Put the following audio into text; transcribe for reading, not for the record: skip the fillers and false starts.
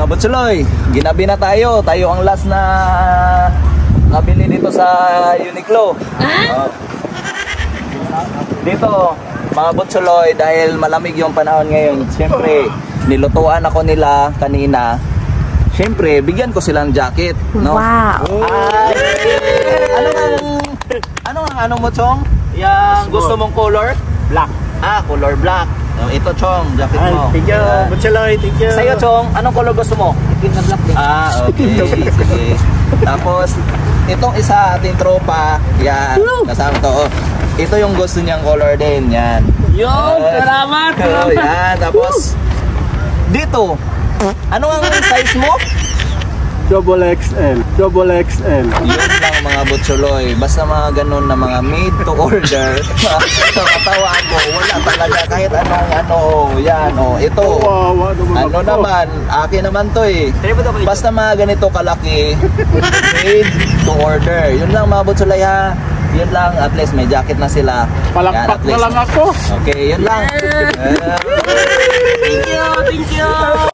Mga Butsuloy, ginabi na tayo. Tayo ang last na nabili dito sa Uniqlo. Dito, mga Butsuloy, dahil malamig yung panahon ngayon, siyempre, nilutuan ako nila kanina. Siyempre, bigyan ko silang jacket, no? Wow! Ano mo, Chong? Yang gusto mong color? Black. Color black. Ito, Chong, jacket mo. Thank you, Butsuloy, thank you. Sa'yo, Chong, anong color gusto mo? Itim na black din. Okay. Sige. Tapos, itong isa ating tropa, yan, kasama to. Ito yung gusto niyang color din, yan. Salamat! Yan, tapos, dito, ano ang size mo? Double XL. Yun lang mga Butsuloy. Basta mga ganun na mga made to order. Sa katawan ko, wala talaga kahit anong yan, ito. Ano naman, akin naman to eh. Basta mga ganito kalaki, made to order. Yun lang mga Butsuloy ha. Yun lang, at least may jacket na sila. Palakpak na lang ako. Okay, yun lang. Thank you!